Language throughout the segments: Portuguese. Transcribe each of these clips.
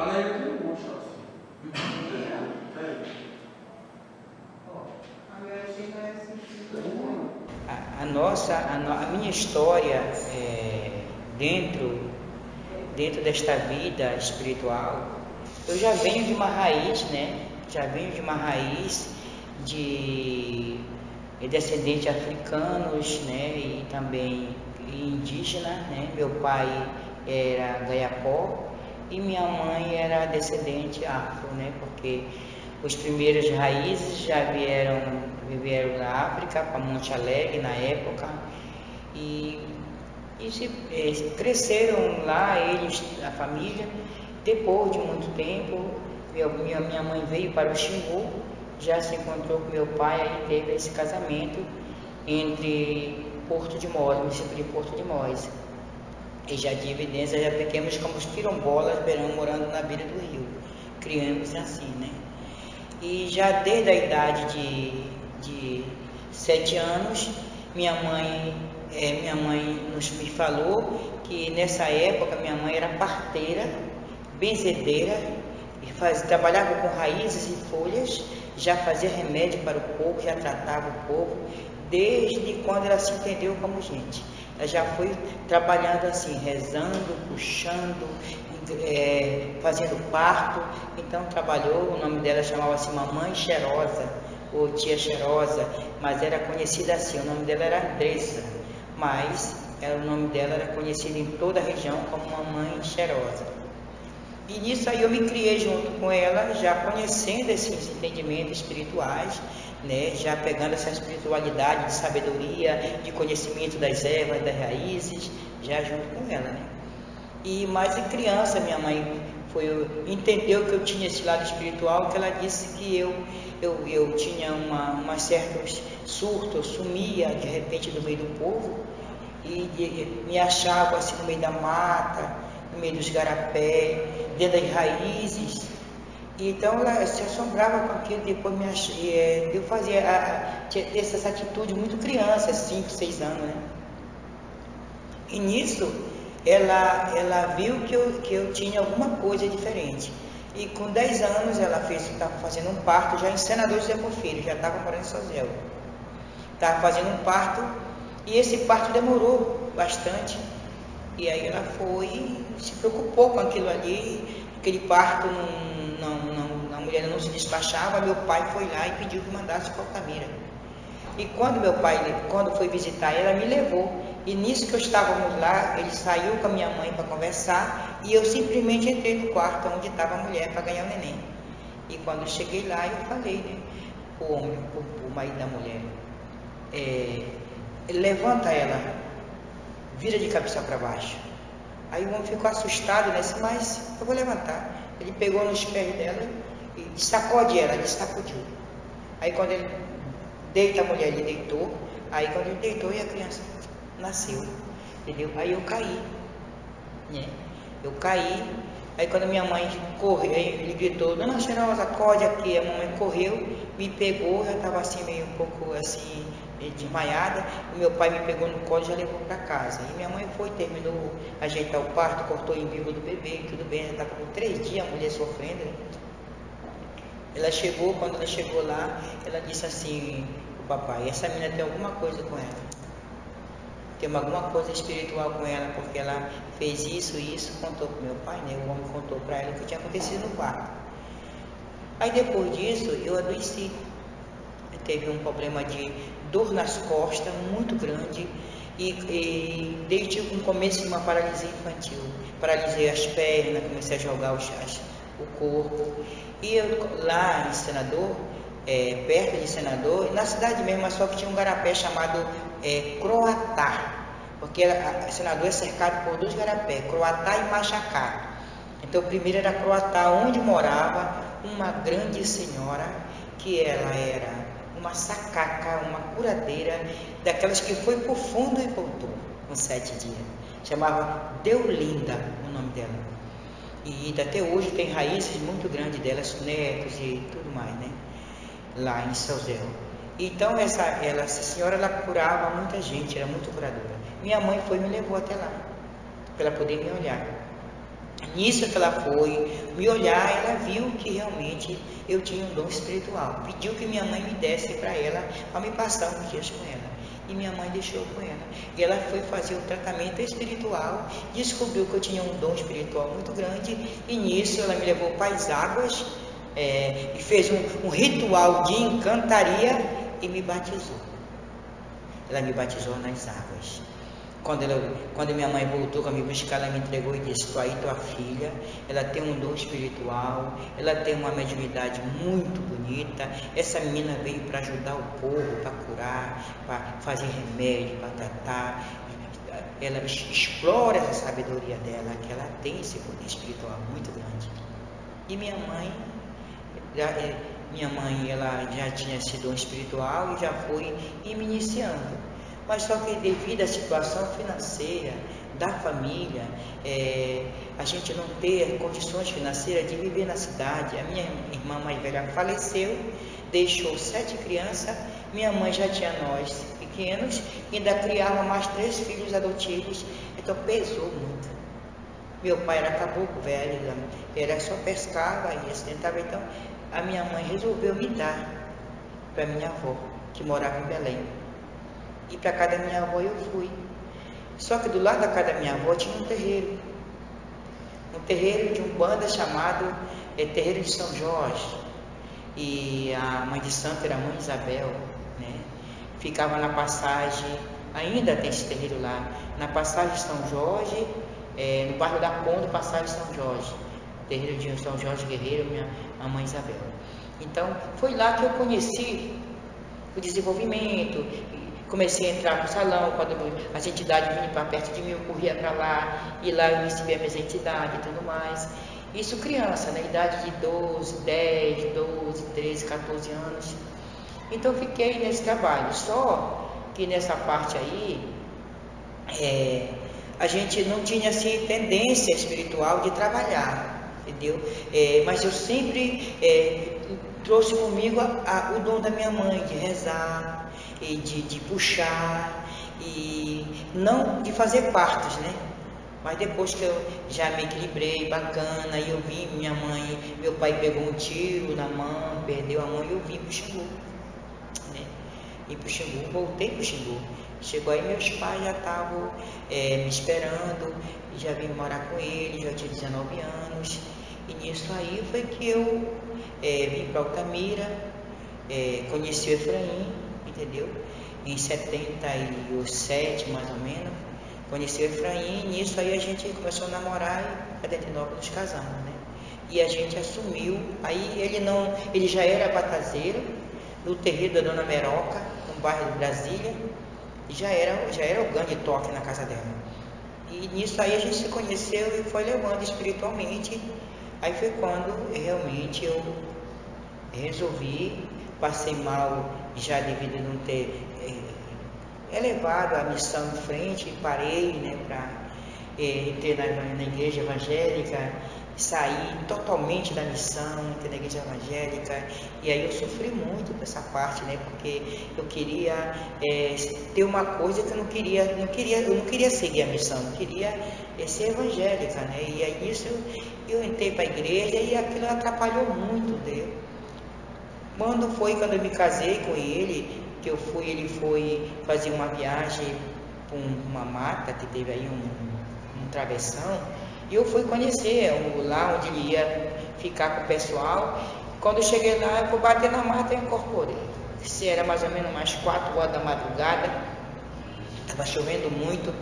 Ale eu tenho um monte assim. A minha história dentro desta vida espiritual, eu já venho de uma raiz, né? Já venho de uma raiz de descendentes africanos, né? E também indígena, né? Meu pai era Gaiapó e minha mãe era descendente afro, né? Porque os primeiros raízes já vieram da África, para Monte Alegre na época, e cresceram lá, eles, a família. Depois de muito tempo, minha mãe veio para o Xingu, já se encontrou com meu pai, aí teve esse casamento entre Porto de Mós, município de Porto de Mós. E já de evidência, já pequenos como os quilombolas, morando na beira do rio, criamos assim, né? E já desde a idade de 7 anos, minha mãe me falou que nessa época minha mãe era parteira, benzedeira, e trabalhava com raízes e folhas, já fazia remédio para o povo, já tratava o povo, desde quando ela se entendeu como gente. Ela já foi trabalhando assim, rezando, puxando, fazendo parto. Então trabalhou, o nome dela chamava-se Mamãe Cheirosa, ou Tia Cheirosa, mas era conhecida assim, o nome dela era Andressa, mas o nome dela era conhecido em toda a região como Mamãe Cheirosa. E nisso aí eu me criei junto com ela, já conhecendo esses entendimentos espirituais, né? Já pegando essa espiritualidade de sabedoria, de conhecimento das ervas, das raízes, já junto com ela, né? E mais em criança, minha mãe entendeu que eu tinha esse lado espiritual, que ela disse que eu tinha uma certos surtos, eu sumia de repente do meio do povo e me achava assim no meio da mata, no meio dos garapé, dentro das raízes. E então ela se assombrava com aquilo, depois eu fazia essa atitude muito criança, 5, 6 anos, né? E nisso ela viu que eu tinha alguma coisa diferente. E com 10 anos ela estava fazendo um parto já em Senador José Porfírio, já estava morando em Sozel. Estava fazendo um parto e esse parto demorou bastante. E aí ela se preocupou com aquilo ali, aquele parto, a mulher não se despachava. Meu pai foi lá e pediu que mandasse para Altamira. E quando foi visitar ela, me levou. E nisso que estávamos lá, ele saiu com a minha mãe para conversar e eu simplesmente entrei no quarto onde estava a mulher para ganhar o neném. E quando eu cheguei lá, eu falei, né, o marido da mulher, levanta ela, vira de cabeça para baixo. Aí o homem ficou assustado, né? Disse, mas eu vou levantar. Ele pegou nos pés dela e sacode ela, ele sacudiu. Aí quando ele deita a mulher, ele deitou. Aí quando ele deitou, e a criança nasceu, entendeu? Aí eu caí, né? Eu caí. Aí quando minha mãe correu, ele gritou, Dona Cheirosa, acorde aqui. A mamãe correu, me pegou, já estava assim meio um pouco assim, desmaiada. O meu pai me pegou no colo e já levou para casa. E minha mãe terminou ajeitar o parto, cortou o umbigo do bebê, tudo bem, já estava com 3 dias a mulher sofrendo. Quando ela chegou lá, ela disse assim, o papai, essa menina tem alguma coisa com ela. Tem alguma coisa espiritual com ela, porque ela fez isso, contou para o meu pai, né? O homem contou para ela o que tinha acontecido no quarto. Aí depois disso, eu adoeci. Eu teve um problema de dor nas costas, muito grande, e desde o começo de uma paralisia infantil. Paralisei as pernas, comecei a jogar o corpo. E eu, lá em Senador, perto de Senador, na cidade mesmo, só que tinha um garapé chamado Croatá, porque Senador é cercado por 2 garapé, Croatá e Machacá. Então o primeiro era Croatá, onde morava uma grande senhora, que ela era uma sacaca, uma curadeira, daquelas que foi por fundo e voltou com 7 dias. Chamava Deolinda, o nome dela. E até hoje tem raízes muito grandes delas, netos e tudo mais, né? Lá em Sozel. Então essa senhora, ela curava muita gente, era muito curadora. Minha mãe me levou até lá, para ela poder me olhar. Nisso que ela foi me olhar, ela viu que realmente eu tinha um dom espiritual. Pediu que minha mãe me desse para ela, para me passar uns dias com ela. E minha mãe deixou com ela. E ela foi fazer o tratamento espiritual, descobriu que eu tinha um dom espiritual muito grande. E nisso ela me levou para as águas e fez um ritual de encantaria e me batizou. Ela me batizou nas águas. Quando minha mãe voltou para me buscar, ela me entregou e disse: "Tu aí, tua filha, ela tem um dom espiritual, ela tem uma mediunidade muito bonita. Essa menina veio para ajudar o povo, para curar, para fazer remédio, para tratar. Ela explora essa sabedoria dela, que ela tem esse poder espiritual muito grande." E minha mãe, ela já tinha esse dom espiritual e já foi me iniciando. Mas só que devido à situação financeira da família, a gente não ter condições financeiras de viver na cidade. A minha irmã mais velha faleceu, deixou 7 crianças, minha mãe já tinha nós pequenos, ainda criava mais 3 filhos adotivos, então pesou muito. Meu pai era caboclo velho, era só pescava e sustentava, então a minha mãe resolveu me dar para minha avó, que morava em Belém. E para casa da minha avó eu fui. Só que do lado da casa da minha avó tinha um terreiro. Um terreiro de Umbanda chamado Terreiro de São Jorge. E a mãe de santo era a mãe Isabel, né? Ficava na passagem, ainda tem esse terreiro lá, na passagem São Jorge, no bairro da Ponta, passagem São Jorge. Terreiro de São Jorge Guerreiro, a mãe Isabel. Então, foi lá que eu conheci o desenvolvimento. Comecei a entrar no salão, quando as entidades vinham para perto de mim, eu corria para lá, e lá eu recebia minhas entidades e tudo mais. Isso criança, na idade de 12, 10, 12, 13, 14 anos. Então fiquei nesse trabalho. Só que nessa parte aí, a gente não tinha assim tendência espiritual de trabalhar, entendeu? Mas eu sempre trouxe comigo o dom da minha mãe de rezar, e de puxar, e não de fazer partos, né? Mas depois que eu já me equilibrei, bacana, e eu vi minha mãe, meu pai pegou um tiro na mão, perdeu a mão, e eu vim pro Xingu, né? E pro Xingu, voltei pro Xingu. Chegou aí, meus pais já estavam me esperando, já vim morar com eles, já tinha 19 anos, e nisso aí foi que eu vim para Altamira, conheci o Efraim, entendeu? Em 77, mais ou menos, conheci o Efraim, e nisso aí a gente começou a namorar e a 79 nos casamos, né? E a gente assumiu, aí ele já era batazeiro, no terreiro da Dona Meroca, no bairro de Brasília, e já era o grande toque na casa dela. E nisso aí a gente se conheceu e foi levando espiritualmente. Aí foi quando realmente eu resolvi, passei mal já devido a não ter elevado a missão em frente, parei, né, para ter na igreja evangélica, sair totalmente da missão, ter na igreja evangélica, e aí eu sofri muito dessa parte, né, porque eu queria ter uma coisa que eu não queria seguir a missão, eu queria ser evangélica, né, e aí isso eu entrei para a igreja e aquilo atrapalhou muito, né. Quando eu me casei com ele, ele foi fazer uma viagem com uma mata, que teve aí um travessão, e eu fui conhecer lá onde ele ia ficar com o pessoal. Quando eu cheguei lá, eu fui bater na mata e incorporei. Se era mais ou menos umas 4 horas da madrugada, estava chovendo muito,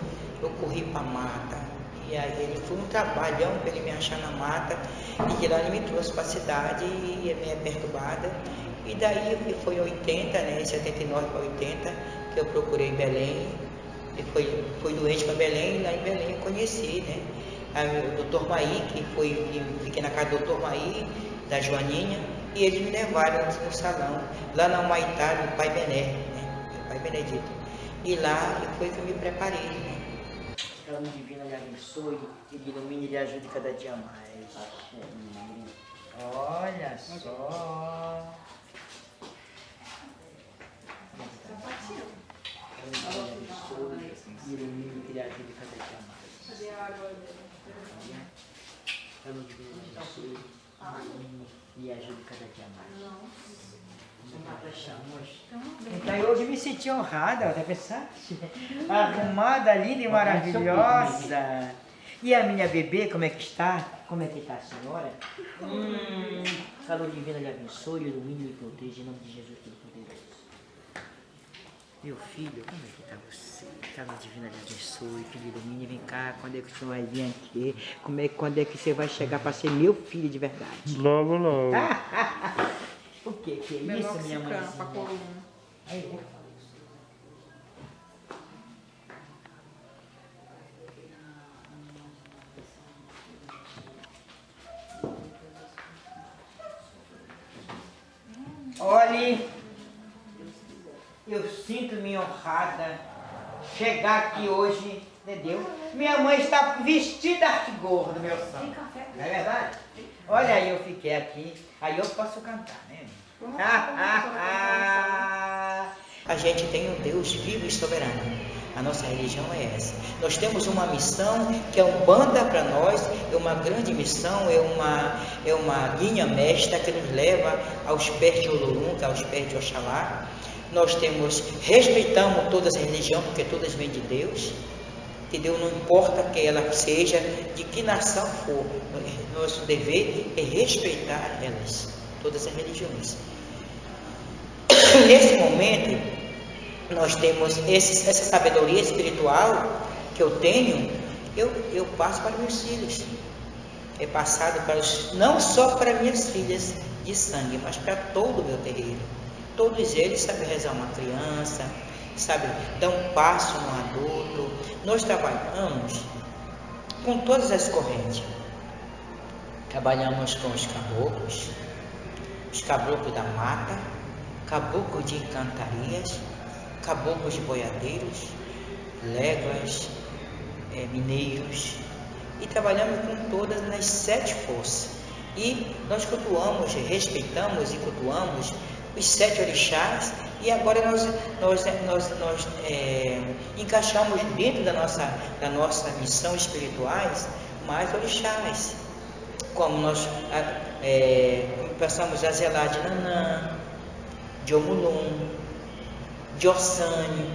eu corri para a mata. E aí ele foi um trabalhão para ele me achar na mata, e de lá ele me trouxe para a cidade, e é meio perturbada. E daí foi em 80, né, 79 para 80, que eu procurei Belém, e fui doente para Belém, e lá em Belém eu conheci, né, o doutor Maí, fiquei na casa do doutor Maí, da Joaninha, e eles me levaram no salão, lá na Humaitá, do Pai Bené, né, do Pai Benedito. E lá foi que eu me preparei, né. Que a luz divina lhe abençoe, que lhe ilumine e lhe ajude cada dia mais. Olha só. E ilumine e lhe ajude cada dia mais. Cadê a água dele? Saúde divina lhe abençoe. E ajude cada dia mais. Então eu hoje me senti honrada, tá pensando? Arrumada, linda e maravilhosa. E a minha bebê, como é que está? Como é que está a senhora? Saúde divina lhe abençoe, ilumine e lhe proteja em nome de Jesus Todo-Poderoso. Meu filho, como é que está você? Saúde divina lhe abençoe, que lhe ilumine. Vem cá, quando é que você vai vir aqui? Quando é que você vai chegar para ser meu filho de verdade? Logo, logo. O que é isso, minha mãe? Pra coluna. Aí, olhe, eu sinto-me honrada chegar aqui hoje, entendeu? Minha mãe está vestida de gordo, meu sangue. Não é verdade? Olha aí, eu fiquei aqui, aí eu posso cantar, né? A gente tem um Deus vivo e soberano. A nossa religião é essa. Nós temos uma missão que é Umbanda para nós, é uma grande missão, é uma linha mestra que nos leva aos pés de Olorum, aos pés de Oxalá. Nós respeitamos todas as religiões, porque todas vêm de Deus. Entendeu? Não importa que ela seja, de que nação for, nosso dever é respeitar elas, todas as religiões. Nesse momento, nós temos essa sabedoria espiritual que eu tenho, eu passo para meus filhos. É passado não só para minhas filhas de sangue, mas para todo o meu terreiro. Todos eles sabem rezar uma criança, sabem dar um passo no adulto. Nós trabalhamos com todas as correntes. Trabalhamos com os caboclos da mata, caboclos de encantarias, caboclos de boiadeiros, léguas, mineiros, e trabalhamos com todas nas 7 forças. E nós cultuamos, respeitamos e cultuamos os 7 orixás, e agora nós encaixamos dentro da nossa missão espirituais mais orixás, como nós passamos a zelar de Nanã, de Omulum, de Ossânio,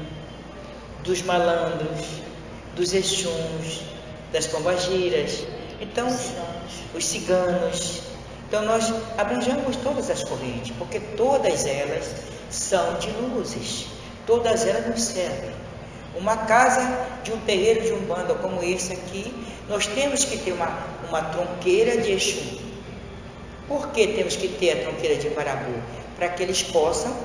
dos malandros, dos Exuns, das pombagiras, então os ciganos. Então nós abrangemos todas as correntes, porque todas elas são de luzes, todas elas nos servem. Uma casa de um terreiro de Umbanda como esse aqui, nós temos que ter uma tronqueira de Exu. Por que temos que ter a tronqueira de Parabu? Para que eles possam,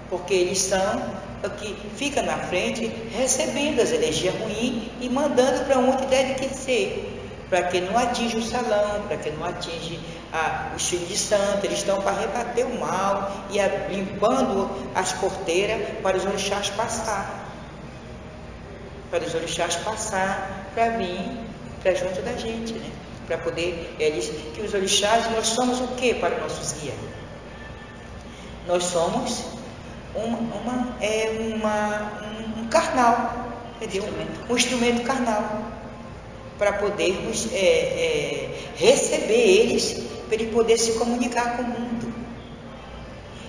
porque eles são o que fica na frente recebendo as energias ruins e mandando para onde deve que ser, para que não atinja o salão, para que não atinja os filhos de santo. Eles estão para rebater o mal e limpando as porteiras para os orixás passar. Para os orixás passar, para vir para junto da gente, né? Para poder, que os orixás, nós somos o que para os nossos guias? Nós somos um carnal, entendeu? Um instrumento carnal, para podermos receber eles, para ele poder se comunicar com o mundo.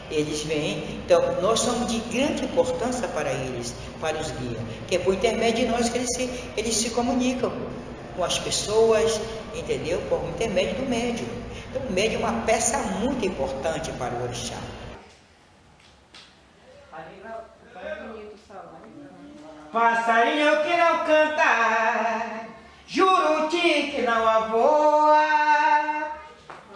Eles vêm, então nós somos de grande importância para eles, para os guias, que é por intermédio de nós que eles se comunicam com as pessoas, entendeu? Por intermédio do médium. Então o médium é uma peça muito importante para o orixá. Passarinho que não canta, Juruti que não avoa.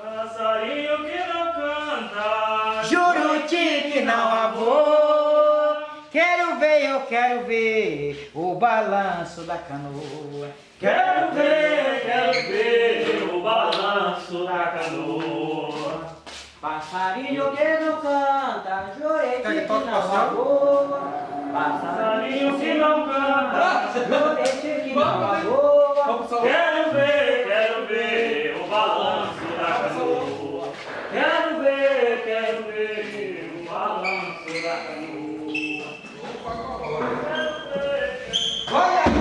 Passarinho que não canta, Juruti que não avoa. Eu quero ver o balanço da canoa. quero ver o balanço da canoa. Passarinho que não canta, Juruti que não avoa. Passarinho que não canta, Juruti que não avoa. quero ver o balanço da canoa. Quero ver o balanço da canoa. Olha aí!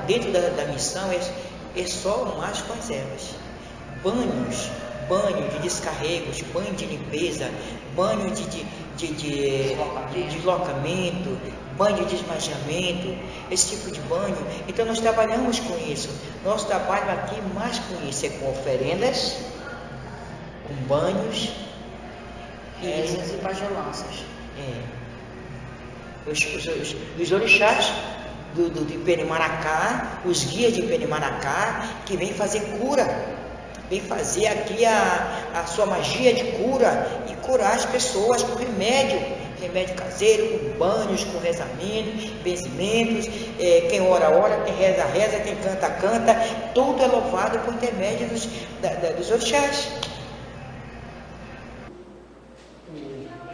dentro da missão é só o mais com as ervas. Banho de descarregos, banho de limpeza, banho de deslocamento, banho de esvaziamento, esse tipo de banho. Então nós trabalhamos com isso. Nosso trabalho aqui mais com isso é com oferendas, com banhos, rezas e pagelanças. Os orixás de Ipenimaracá, os guias de Ipenimaracá, que vêm fazer cura, vem fazer aqui a sua magia de cura e curar as pessoas com remédio caseiro, com banhos, com rezamentos, benzimentos, quem ora, quem reza, quem canta, tudo é louvado por intermédio dos orixás.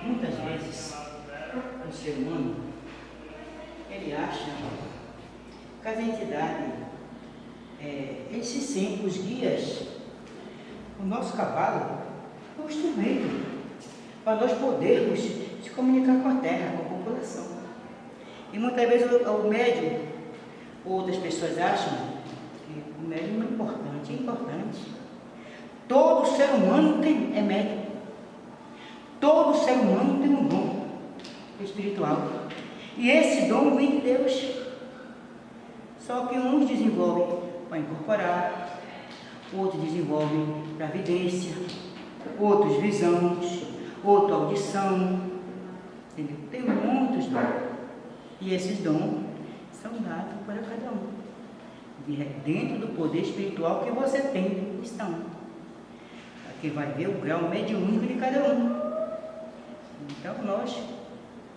Muitas vezes o ser humano ele acha que as entidades eles se sentem os guias. O nosso cavalo é um instrumento para nós podermos se comunicar com a terra, com a população. E muitas vezes o médium, outras pessoas acham que o médium é importante. Todo ser humano é médium. Todo ser humano tem um dom espiritual. E esse dom vem de Deus. Só que uns desenvolvem para incorporar, outros desenvolvem para vidência, outros visões, outro audição, entendeu? Tem muitos dons. E esses dons são dados para cada um. Dentro do poder espiritual que você tem, estão. Aqui vai ver o grau mediúnico de cada um. Então nós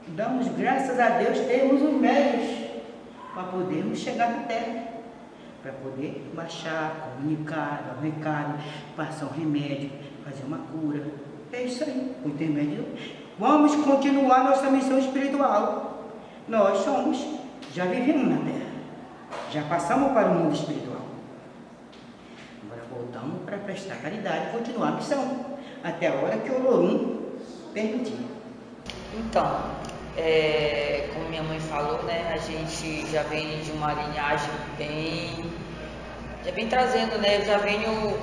damos graças a Deus, temos os meios para podermos chegar na terra. Para poder baixar, comunicar, dar um recado, passar um remédio, fazer uma cura. É isso aí, o intermédio. Vamos continuar nossa missão espiritual. Nós já vivemos na Terra, já passamos para o mundo espiritual. Agora voltamos para prestar caridade e continuar a missão, até a hora que o Olorum permitir. Então, como minha mãe falou, né, a gente já vem de uma linhagem já vem trazendo, né, eu já venho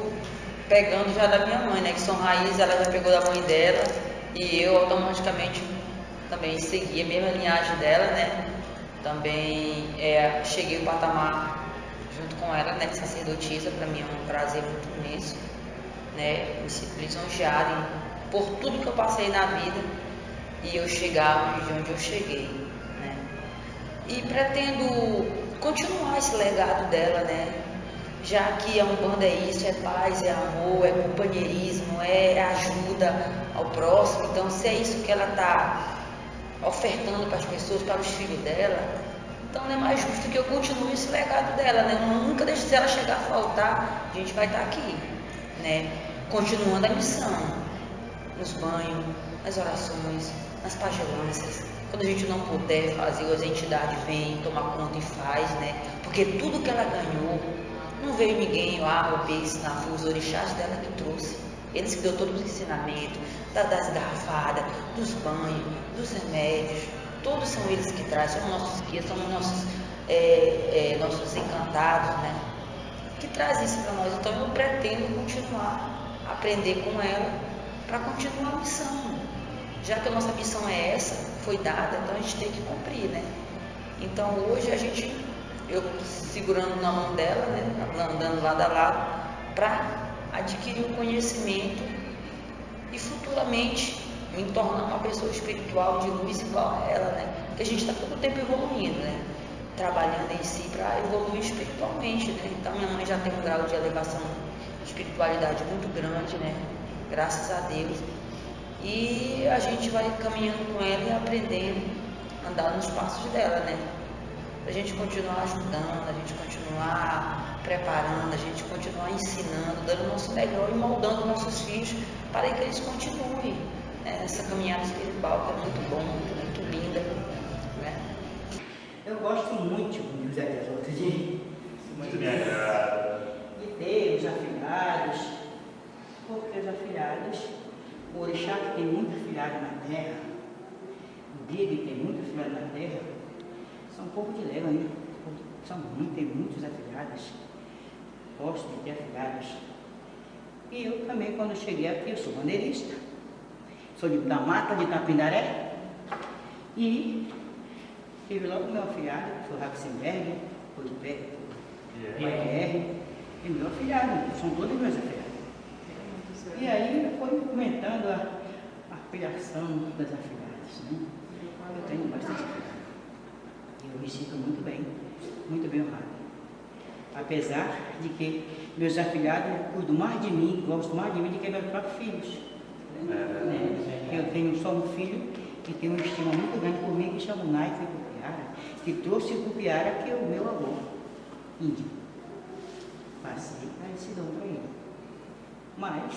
pegando já da minha mãe, né, que são raízes, ela já pegou da mãe dela e eu automaticamente também segui a mesma linhagem dela, né, também cheguei ao patamar junto com ela, né, de sacerdotisa. Para mim é um prazer muito imenso, né, me sinto lisonjeada por tudo que eu passei na vida e eu chegar onde eu cheguei, né? E pretendo continuar esse legado dela, né? Já que a Umbanda é isso, é paz, é amor, é companheirismo, é ajuda ao próximo. Então, se é isso que ela está ofertando para as pessoas, para os filhos dela, então é mais justo que eu continue esse legado dela, né? Eu nunca deixo, se ela chegar a faltar, a gente vai estar aqui, né? Continuando a missão, nos banhos, nas orações, nas pagelanças. Quando a gente não puder fazer, as entidades vêm, tomar conta e faz, né? Porque tudo que ela ganhou, não veio ninguém lá, roubei, ensinar, foi os orixás dela que trouxe. Eles que deu todos os ensinamentos, das garrafadas, dos banhos, dos remédios, todos são eles que trazem, são nossos guias, são nossos encantados, né? Que trazem isso para nós. Então eu pretendo continuar a aprender com ela para continuar a missão. Já que a nossa missão é essa, foi dada, então a gente tem que cumprir, né? Então hoje eu segurando na mão dela, né, andando lado a lado, para adquirir um conhecimento e futuramente me tornar uma pessoa espiritual de luz igual a ela, né? Porque a gente está todo o tempo evoluindo, né? Trabalhando em si para evoluir espiritualmente, né? Então minha mãe já tem um grau de elevação de espiritualidade muito grande, né? Graças a Deus. E a gente vai caminhando com ela e aprendendo a andar nos passos dela, né? A gente continuar ajudando, a gente continuar preparando, a gente continuar ensinando, dando o nosso melhor e moldando nossos filhos para que eles continuem, né, nessa caminhada espiritual que é muito bom, muito linda, né? Eu gosto muito, como José disse outro dia, Muito me agrada. de ter os afilhados, porque os afilhados, o orixá que tem muito afilhado na terra, o dia que tem muito afilhado na terra, são um pouco de leva ainda. tem muitos afilhados, gosto de ter afilhados. E eu também, quando cheguei aqui, eu sou bandeirista, sou da Mata de Tapindaré, e tive logo meu afilhado, que foi o Raxenberg, foi o PR, e meu afilhado, são todos meus afilhados. E aí foi comentando a filiação das afilhadas, né? Eu tenho bastante afilhados. E eu me sinto muito bem honrado. Apesar de que meus afilhados cuidam mais de mim, gostam mais de mim do que meus próprios filhos. Né? Eu tenho só um filho que tem uma estima muito grande por mim, que chama Naife Cupiara, que trouxe o Cupiara, que é o meu avô, índio. Passei esse dom para ele. Mas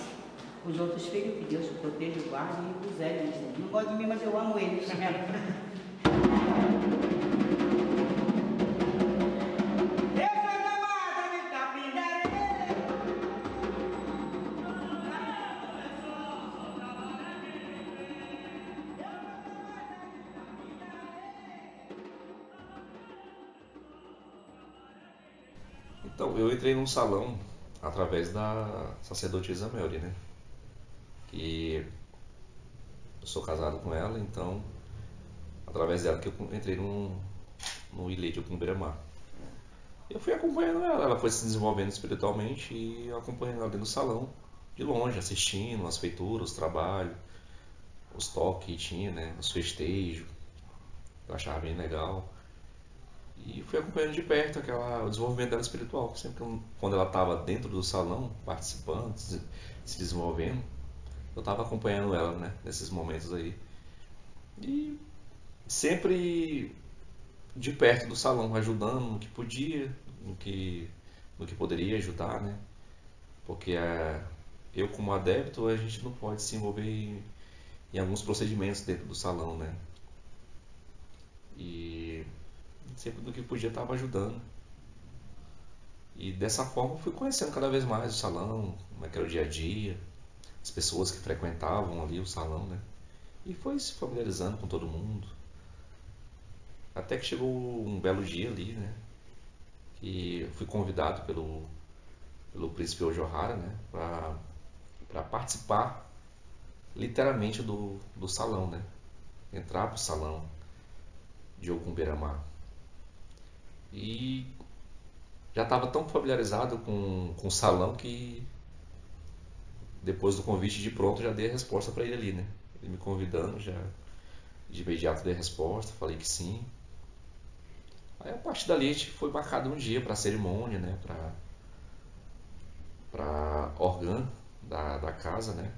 os outros filhos, que Deus o proteja, o guarde e os eles. Não gostam de mim, mas eu amo eles. Então, eu entrei num salão através da sacerdotisa Melri, né? Que eu sou casado com ela, então, através dela que eu entrei no Ilete, aqui em Beira-Mar. Eu fui acompanhando ela foi se desenvolvendo espiritualmente e eu acompanhando ela dentro do salão, de longe, assistindo as feituras, os trabalhos, os toques que tinha, né? Os festejos, eu achava bem legal. E fui acompanhando de perto o desenvolvimento dela espiritual. Sempre quando ela estava dentro do salão, participando, se desenvolvendo, eu estava acompanhando ela, né, nesses momentos aí. E sempre de perto do salão, ajudando no que podia, no que poderia ajudar, né? Porque eu como adepto, a gente não pode se envolver em alguns procedimentos dentro do salão, né? E sempre do que podia estava ajudando. E dessa forma eu fui conhecendo cada vez mais o salão, como é que era o dia a dia, as pessoas que frequentavam ali o salão, né? E foi se familiarizando com todo mundo. Até que chegou um belo dia ali, né? Que eu fui convidado pelo príncipe Ojohara, né? Para participar literalmente do salão, né? Entrar pro salão de Ogum Beira-Mar. E já estava tão familiarizado com o salão que depois do convite de pronto já dei a resposta para ele ali, né? Ele me convidando, já de imediato dei a resposta, falei que sim. Aí a partir dali a gente foi marcado um dia para a cerimônia, né? Para órgão da casa, né?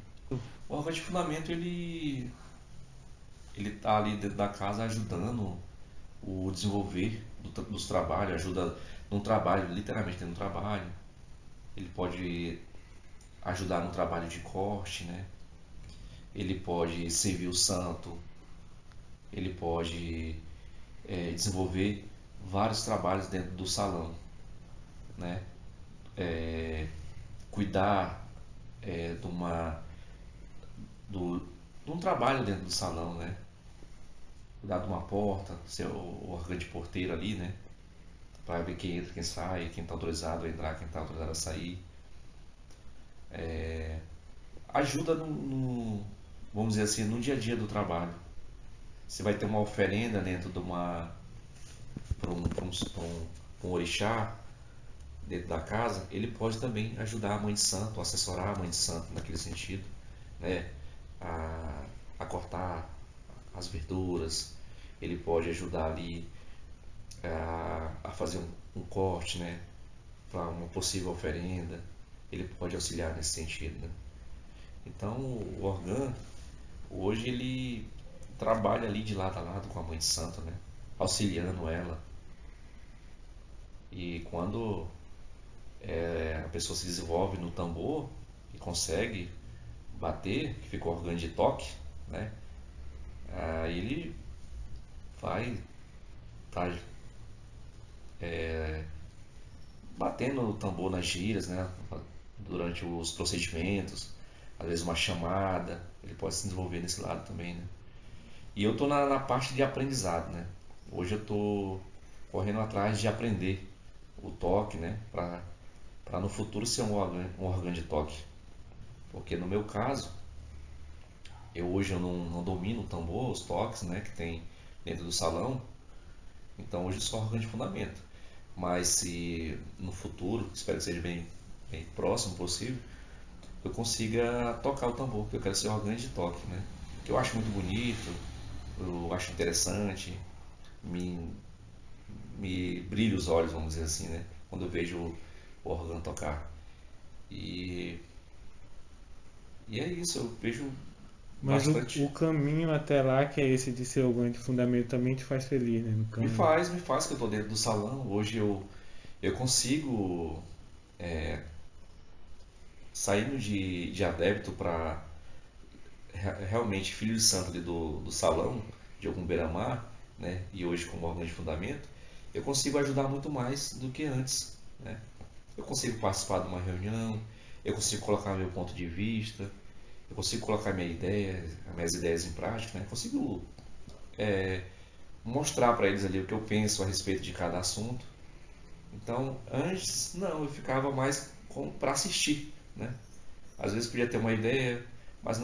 O órgão de fundamento ele tá ali dentro da casa ajudando o desenvolver dos trabalhos, ajuda no trabalho, literalmente dentro do trabalho. Ele pode ajudar no trabalho de corte, né? Ele pode servir o santo, ele pode desenvolver vários trabalhos dentro do salão, né? Cuidar de um trabalho dentro do salão, né? Cuidar de uma porta, ser o órgão de porteiro ali, né? Para ver quem entra, quem sai, quem está autorizado a entrar, quem está autorizado a sair. Ajuda vamos dizer assim, no dia a dia do trabalho. Você vai ter uma oferenda dentro de para um orixá dentro da casa, ele pode também ajudar a mãe de santo, assessorar a mãe de santo naquele sentido, né? A cortar as verduras, ele pode ajudar ali a fazer um corte, né? Para uma possível oferenda, ele pode auxiliar nesse sentido, né? Então o Orgã hoje ele trabalha ali de lado a lado com a mãe de santo, né? Auxiliando ela. E quando a pessoa se desenvolve no tambor e consegue bater, que fica o órgão de toque, né? Aí ele vai tá, batendo o tambor nas gírias, né? Durante os procedimentos, às vezes uma chamada, ele pode se desenvolver nesse lado também, né? E eu estou na parte de aprendizado, né? Hoje eu estou correndo atrás de aprender o toque, né? Para no futuro ser um órgão de toque. Porque no meu caso, hoje eu não domino o tambor, os toques, né, que tem dentro do salão. Então hoje eu sou órgão de fundamento. Mas se no futuro, espero que seja bem próximo possível, eu consiga tocar o tambor, porque eu quero ser órgão de toque, né? Que eu acho muito bonito, eu acho interessante, me brilha os olhos, vamos dizer assim, né? Quando eu vejo o órgão tocar. E é isso, eu vejo Mas bastante. o caminho até lá, que é esse de ser órgão de fundamento, também te faz feliz, né? No Me caminho. faz que eu estou dentro do salão. Hoje eu consigo saindo de adébito para realmente filho de santo ali do salão de algum beira-mar, né? E hoje como órgão de fundamento, eu consigo ajudar muito mais do que antes, né? Eu consigo participar de uma reunião, eu consigo colocar meu ponto de vista, eu consigo colocar minhas ideias em prática, né? Eu consigo mostrar para eles ali o que eu penso a respeito de cada assunto. Então, antes, não, eu ficava mais para assistir, né? Às vezes podia ter uma ideia, mas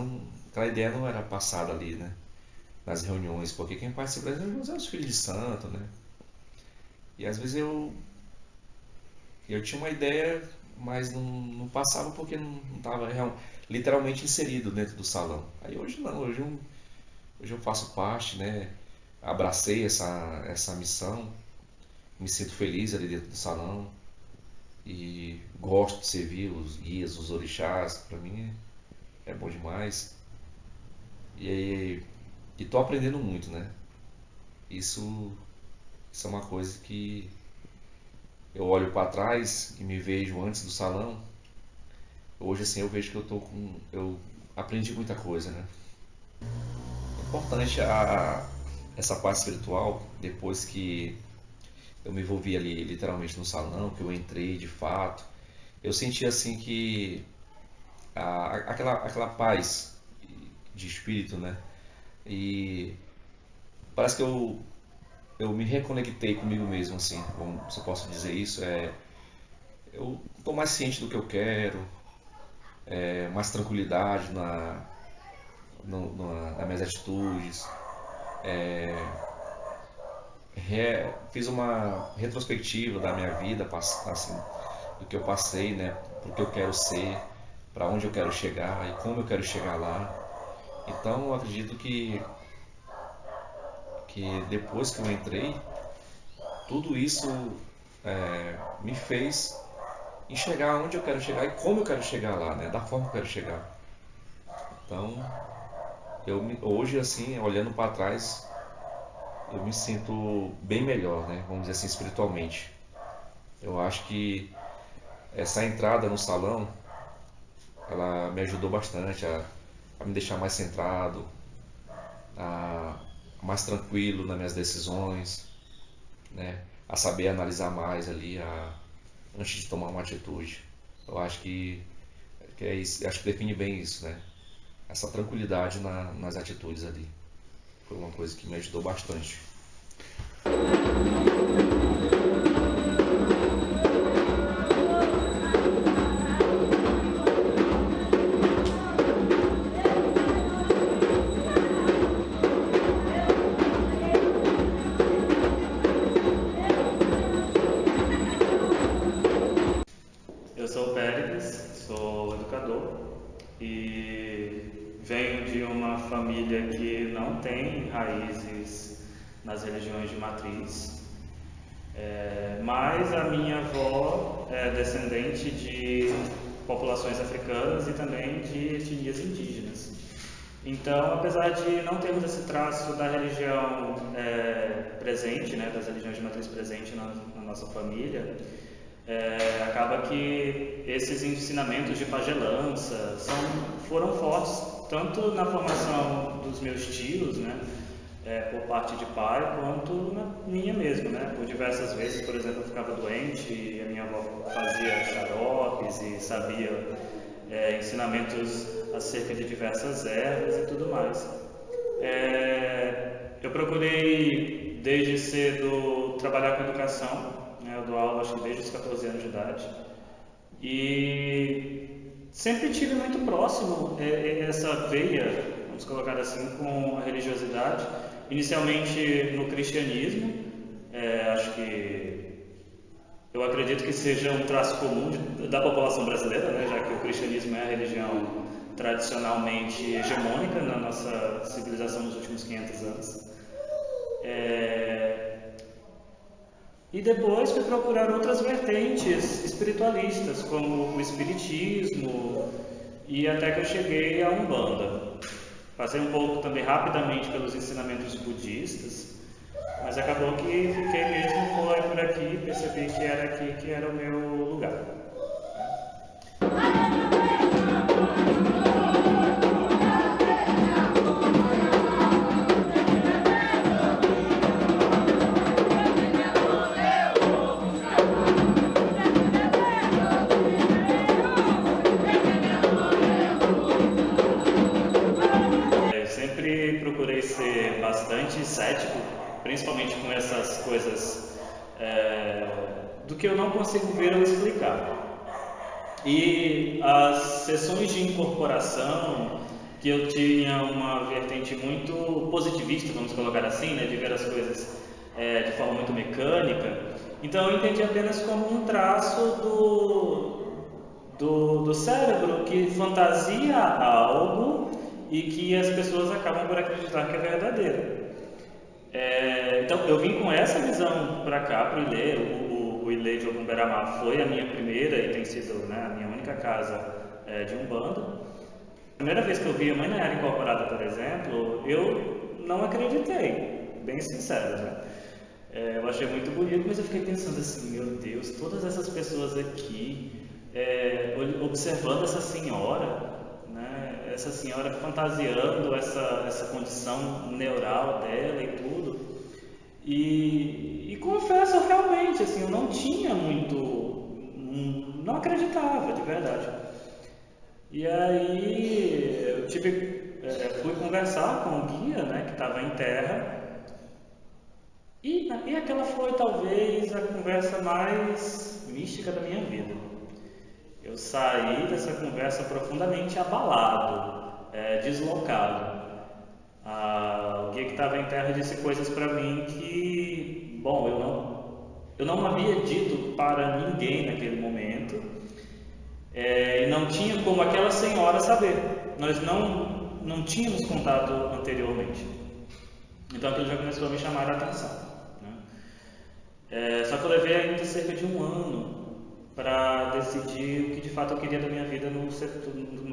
aquela ideia não era passada ali, né? Nas reuniões, porque quem participa das reuniões é os filhos de santo, né? E às vezes eu tinha uma ideia, mas não passava porque não estava literalmente inserido dentro do salão. Aí hoje não, hoje eu faço parte, né? Abracei essa missão, me sinto feliz ali dentro do salão e gosto de servir os guias, os orixás. Para mim é bom demais. E tô aprendendo muito, né? Isso é uma coisa que eu olho para trás e me vejo antes do salão. Hoje assim eu vejo que eu aprendi muita coisa, né? É importante essa parte espiritual, depois que eu me envolvi ali literalmente no salão, que eu entrei de fato, eu senti assim que aquela paz de espírito, né? E parece que eu me reconectei comigo mesmo, assim, se eu posso dizer isso. Eu estou mais ciente do que eu quero, mais tranquilidade nas minhas atitudes. Fiz uma retrospectiva da minha vida, assim, do que eu passei, né? Do que eu quero ser, para onde eu quero chegar e como eu quero chegar lá. Então eu acredito que depois que eu entrei, tudo isso me fez enxergar onde eu quero chegar e como eu quero chegar lá, né? Da forma que eu quero chegar. Então, hoje, assim, olhando para trás, eu me sinto bem melhor, né? Vamos dizer assim, espiritualmente. Eu acho que essa entrada no salão, ela me ajudou bastante a me deixar mais centrado, mais tranquilo nas minhas decisões, né? A saber analisar mais ali antes de tomar uma atitude. Eu acho que é isso, acho que define bem isso, né? Essa tranquilidade nas atitudes ali. Foi uma coisa que me ajudou bastante. Eu sou o Pérez, sou educador e venho de uma família que não tem raízes nas religiões de matriz, mas a minha avó é descendente de populações africanas e também de etnias indígenas. Então, apesar de não termos esse traço da religião presente, né, das religiões de matriz presente na nossa família, acaba que esses ensinamentos de pagelança foram fortes tanto na formação dos meus tios, né, por parte de pai, quanto na minha mesmo, né? Por diversas vezes, por exemplo, eu ficava doente e a minha avó fazia xaropes e sabia ensinamentos acerca de diversas ervas e tudo mais. Eu procurei desde cedo trabalhar com educação, né? Eu dou aula acho que desde os 14 anos de idade. E sempre tive muito próximo essa veia, vamos colocar assim, com a religiosidade. Inicialmente no cristianismo, acho que eu acredito que seja um traço comum da população brasileira, né? Já que o cristianismo é a religião tradicionalmente hegemônica na nossa civilização nos últimos 500 anos. E depois fui procurar outras vertentes espiritualistas, como o espiritismo, e até que eu cheguei à Umbanda. Passei um pouco também rapidamente pelos ensinamentos budistas, mas acabou que fiquei mesmo por aqui, percebi que era aqui que era o meu lugar. Procurei ser bastante cético, principalmente com essas coisas do que eu não consigo ver ou explicar. E as sessões de incorporação, que eu tinha uma vertente muito positivista, vamos colocar assim, né, de ver as coisas de forma muito mecânica, então eu entendi apenas como um traço do cérebro que fantasia algo e que as pessoas acabam por acreditar que é verdadeiro. Então eu vim com essa visão para cá, para o Ilê. O Ilê de Ogumberamá foi a minha primeira e tem sido, né, a minha única casa de Umbanda. A primeira vez que eu vi a Mãe Nayara incorporada, por exemplo, eu não acreditei, bem sincero, né? Eu achei muito bonito, mas eu fiquei pensando assim, meu Deus, todas essas pessoas aqui observando essa senhora, né, essa senhora fantasiando essa condição neural dela e tudo, e confesso realmente, assim, eu não tinha não acreditava de verdade. E aí eu fui conversar com o guia, né, que estava em terra, e aquela foi talvez a conversa mais mística da minha vida. Eu saí dessa conversa profundamente abalado, deslocado. O guia que estava em terra disse coisas para mim que, bom, eu não havia dito para ninguém naquele momento, e não tinha como aquela senhora saber. Nós não tínhamos contato anteriormente. Então aquilo já começou a me chamar a atenção, né? Só que eu levei ainda cerca de 1 ano para decidir o que de fato eu queria da minha vida no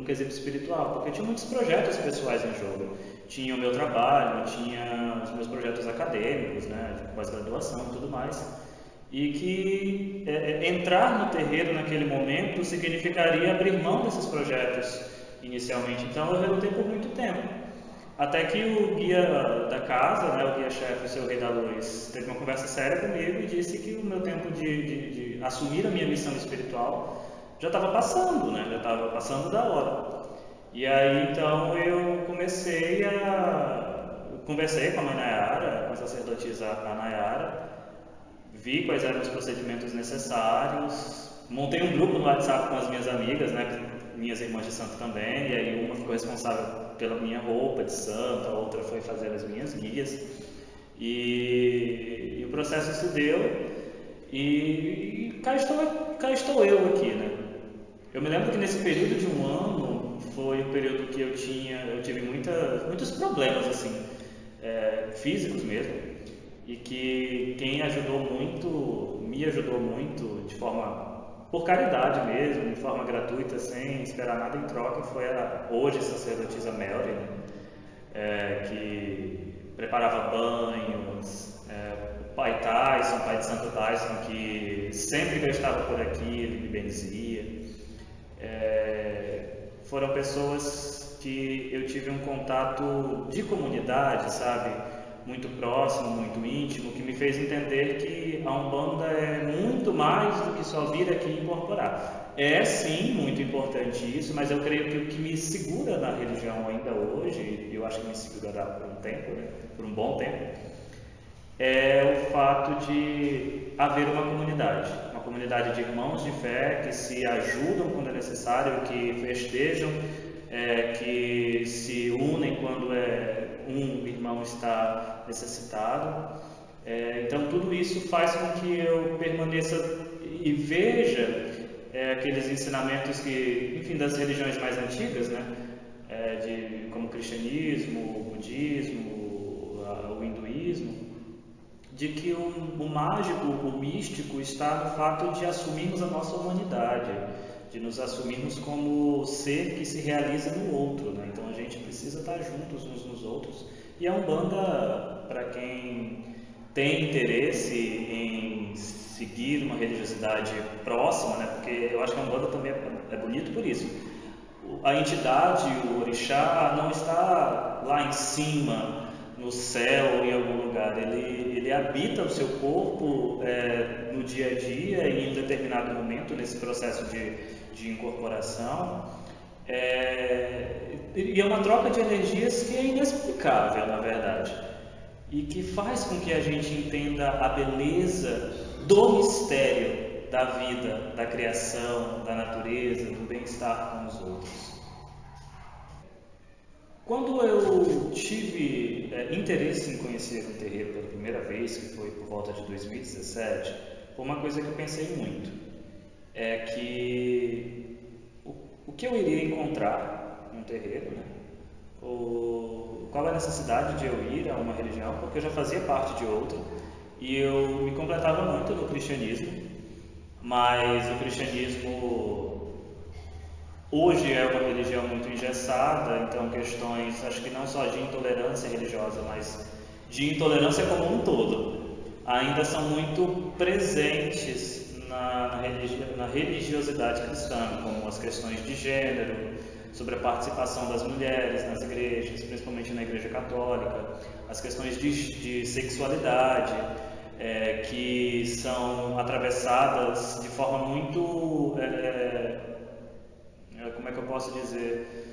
quesito espiritual, porque eu tinha muitos projetos pessoais em jogo. Tinha o meu trabalho, tinha os meus projetos acadêmicos, né, de pós-graduação e tudo mais, e que entrar no terreiro naquele momento significaria abrir mão desses projetos inicialmente. Então eu relutei por muito tempo, até que o guia da casa, né, o guia-chefe, o seu Rei da Luz, teve uma conversa séria comigo e disse que o meu tempo de assumir a minha missão espiritual já estava passando, né, já estava passando da hora. E aí então eu conversei com a Mãe Nayara, com a sacerdotisa Nayara, vi quais eram os procedimentos necessários, montei um grupo no WhatsApp com as minhas amigas, né, minhas irmãs de santo também, e aí uma ficou responsável pela minha roupa de santo, a outra foi fazer as minhas guias, e o processo se deu, e cá estou eu aqui, né. Eu me lembro que nesse período de 1 ano foi um período que eu tive muitos problemas, assim, físicos mesmo, e que quem me ajudou muito de forma, por caridade mesmo, de forma gratuita, sem esperar nada em troca, foi a hoje sacerdotisa Melry, que preparava banhos, o pai Tyson, pai de Santo Tyson, que sempre que eu estava por aqui, ele me benzia. Foram pessoas que eu tive um contato de comunidade, sabe? Muito próximo, muito íntimo, que me fez entender que a Umbanda é muito mais do que só vir aqui e incorporar. É sim muito importante isso, mas eu creio que o que me segura na religião ainda hoje, e eu acho que me segurará por um tempo, né? Por um bom tempo, é o fato de haver uma comunidade de irmãos de fé que se ajudam quando é necessário, que festejam, que se unem quando um irmão está necessitado. Então tudo isso faz com que eu permaneça e veja aqueles ensinamentos que, enfim, das religiões mais antigas, né? Como o cristianismo, o budismo, o hinduísmo, de que o mágico, o místico está no fato de assumirmos a nossa humanidade, de nos assumirmos como ser que se realiza no outro, né? Então a gente precisa estar juntos uns nos outros. E a Umbanda, para quem tem interesse em seguir uma religiosidade próxima, né? Porque eu acho que a Umbanda também é bonito por isso. A entidade, o orixá, não está lá em cima, no céu, em algum lugar. Ele habita o seu corpo no dia a dia e em determinado momento, nesse processo de incorporação. E é uma troca de energias que é inexplicável, na verdade, e que faz com que a gente entenda a beleza do mistério da vida, da criação, da natureza, do bem-estar com os outros. Quando eu tive interesse em conhecer o terreiro pela primeira vez, que foi por volta de 2017, foi uma coisa que eu pensei muito, é que o que eu iria encontrar num terreiro, né? Qual a necessidade de eu ir a uma religião, porque eu já fazia parte de outra, e eu me completava muito no cristianismo, mas o cristianismo hoje é uma religião muito engessada, então questões, acho que não só de intolerância religiosa, mas de intolerância como um todo, ainda são muito presentes na religiosidade cristã, como as questões de gênero, sobre a participação das mulheres nas igrejas, principalmente na Igreja Católica, as questões de sexualidade, que são atravessadas de forma muito, como é que eu posso dizer,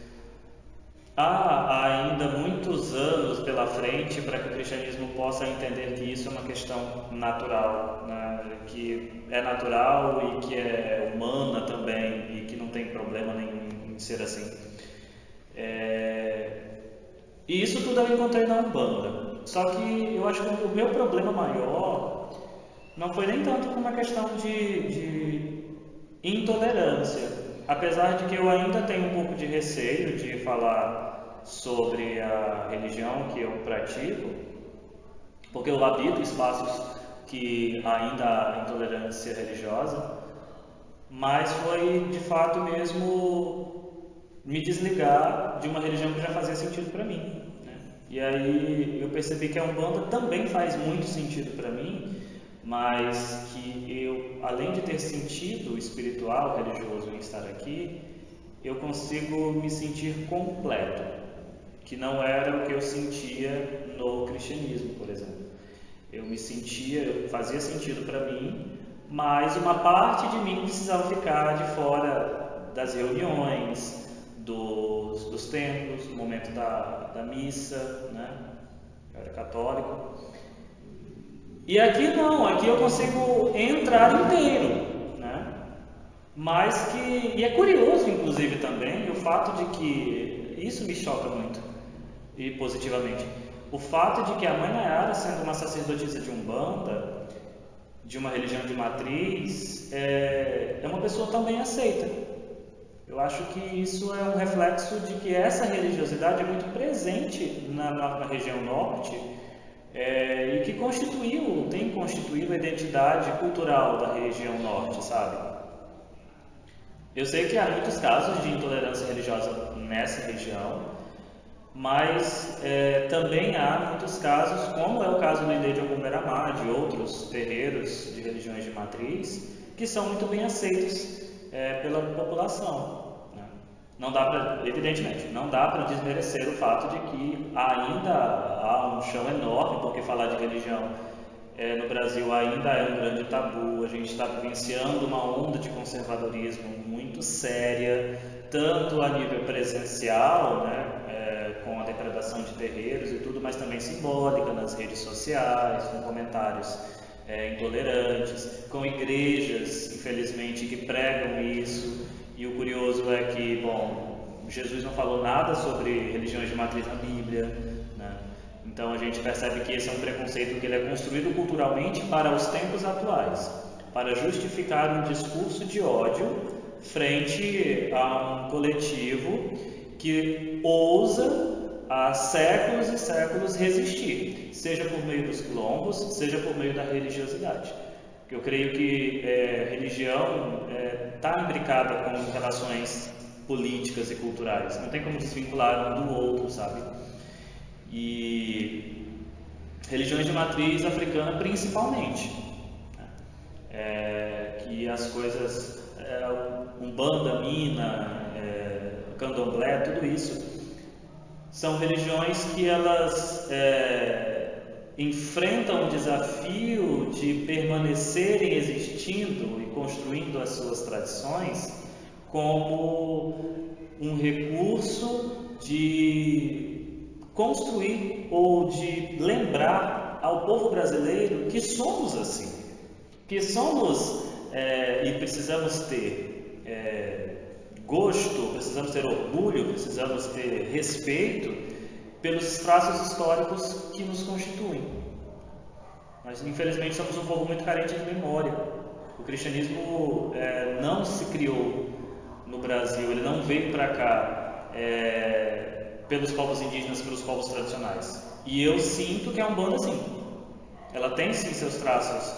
há ainda muitos anos pela frente para que o cristianismo possa entender que isso é uma questão natural, né? Que é natural e que é humana também e que não tem problema nenhum em ser assim. E isso tudo eu encontrei na Umbanda. Só que eu acho que o meu problema maior não foi nem tanto com uma questão de intolerância, apesar de que eu ainda tenho um pouco de receio de falar sobre a religião que eu pratico, porque eu habito espaços que ainda há intolerância religiosa, mas foi de fato mesmo me desligar de uma religião que já fazia sentido para mim, né? E aí eu percebi que a Umbanda também faz muito sentido para mim, mas que eu, além de ter sentido espiritual, religioso em estar aqui, eu consigo me sentir completo, que não era o que eu sentia no cristianismo, por exemplo. Eu me sentia, fazia sentido para mim, mas uma parte de mim precisava ficar de fora das reuniões, dos templos, no momento da missa, né? Eu era católico. E aqui não, aqui eu consigo entrar inteiro, né? Mas que, e é curioso inclusive também, o fato de que, isso me choca muito, e positivamente, o fato de que a Mãe Nayara, sendo uma sacerdotisa de Umbanda, de uma religião de matriz, é uma pessoa também aceita. Eu acho que isso é um reflexo de que essa religiosidade é muito presente na região norte, e que tem constituído a identidade cultural da região norte, sabe? Eu sei que há muitos casos de intolerância religiosa nessa região, mas também há muitos casos, como é o caso do Ide de Ogumberamá, de outros terreiros de religiões de matriz, que são muito bem aceitos pela população, né? Não dá para, evidentemente, não dá para desmerecer o fato de que ainda há um chão enorme, porque falar de religião no Brasil ainda é um grande tabu. A gente está vivenciando uma onda de conservadorismo muito séria, tanto a nível presencial, né, com a depredação de terreiros e tudo, mas também simbólica nas redes sociais, com comentários intolerantes, com igrejas, infelizmente, que pregam isso. E o curioso é que, bom, Jesus não falou nada sobre religiões de matriz na Bíblia, né? Então a gente percebe que esse é um preconceito que ele é construído culturalmente para os tempos atuais, para justificar um discurso de ódio frente a um coletivo que ousa há séculos e séculos resistir, seja por meio dos quilombos, seja por meio da religiosidade. Eu creio que religião está imbricada com relações políticas e culturais, não tem como desvincular um do outro, sabe? E religiões de matriz africana principalmente, que as coisas, Umbanda, Mina, Candomblé, tudo isso, são religiões que elas enfrentam o desafio de permanecerem existindo e construindo as suas tradições como um recurso de construir ou de lembrar ao povo brasileiro que somos assim, que somos e precisamos ter gosto, precisamos ter orgulho, precisamos ter respeito pelos traços históricos que nos constituem. Nós, infelizmente, somos um povo muito carente de memória. O cristianismo não se criou no Brasil, ele não veio para cá pelos povos indígenas, pelos povos tradicionais. E eu sinto que a Umbanda, sim, ela tem sim seus traços,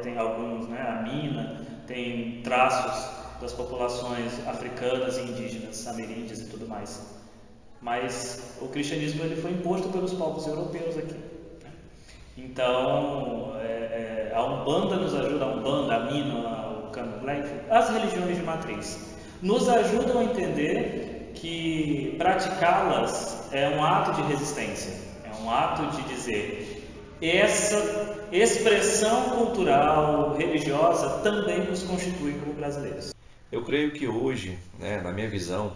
tem alguns, né, a Mina tem traços das populações africanas e indígenas, ameríndias e tudo mais. Mas o cristianismo ele foi imposto pelos povos europeus aqui, né? Então, a Umbanda nos ajuda, a Umbanda, a Mina, o Candomblé, as religiões de matriz nos ajudam a entender que praticá-las é um ato de resistência, é um ato de dizer, essa expressão cultural, religiosa, também nos constitui como brasileiros. Eu creio que hoje, né, na minha visão,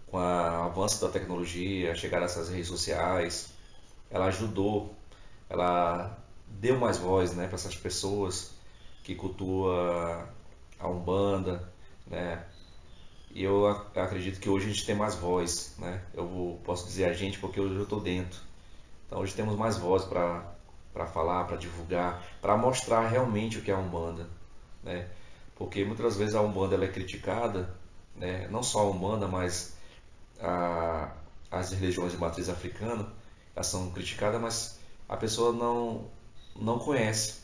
com o avanço da tecnologia, a chegada dessas redes sociais, ela ajudou, ela deu mais voz, né, para essas pessoas que cultuam a Umbanda, né? E eu acredito que hoje a gente tem mais voz, né? Eu posso dizer a gente porque hoje eu estou dentro. Então hoje temos mais voz para falar, para divulgar, para mostrar realmente o que é a Umbanda, né? Porque muitas vezes a Umbanda ela é criticada, né? Não só a Umbanda, mas as religiões de matriz africana, elas são criticadas, mas a pessoa não conhece,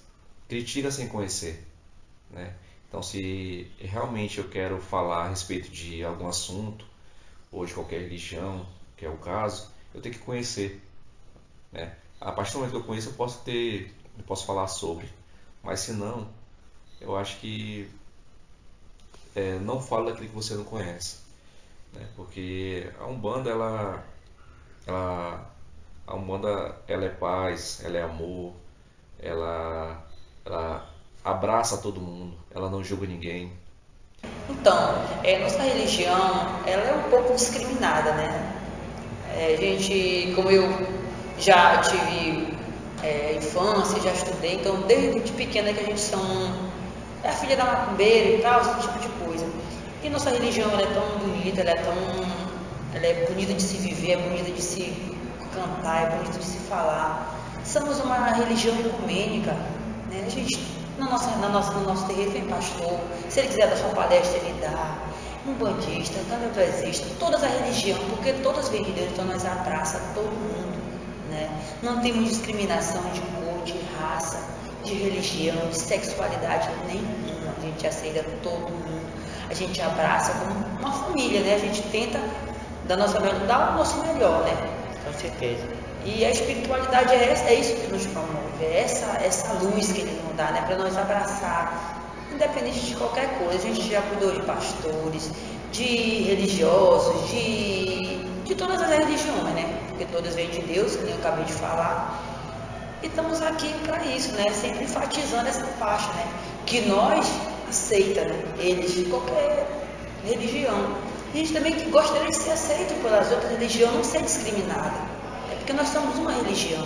critica sem conhecer, né? Então, se realmente eu quero falar a respeito de algum assunto, ou de qualquer religião, que é o caso, eu tenho que conhecer, né? A partir do momento que eu conheço, eu posso falar sobre. Mas se não, eu acho que não fala daquilo que você não conhece, né? Porque a Umbanda, a Umbanda, ela é paz, ela é amor, ela abraça todo mundo, ela não julga ninguém. Então, nossa religião, ela é um pouco discriminada, né? A gente, como eu já tive infância, já estudei, então desde pequena que a gente é a filha da macumbeira e tal, esse tipo de coisa. E nossa religião, ela é tão bonita, ela é bonita de se viver, é bonita de se cantar, é bonita de se falar. Somos uma religião ecumênica, né? A gente, no nosso terreiro tem pastor, se ele quiser dar sua palestra, ele dá, um bandista, candomblessista, todas as religiões, porque todas vêm de Deus, então nós abraça todo mundo, né? Não temos discriminação de cor, de raça, de religião, de sexualidade nenhuma, a gente aceita todo mundo, a gente abraça como uma família, né? A gente tenta dar o nosso melhor, né? Com certeza. E a espiritualidade é isso que nos promove, é essa luz que ele nos dá, né? Para nós abraçar, independente de qualquer coisa. A gente já cuidou de pastores, de religiosos, de todas as religiões, né? Porque todas vêm de Deus, que nem eu acabei de falar. E estamos aqui para isso, né? Sempre enfatizando essa parte, né? Que nós aceitamos, né? Eles de qualquer religião. E a gente também que gostaria de ser aceito pelas outras religiões, não ser discriminada. É porque nós somos uma religião.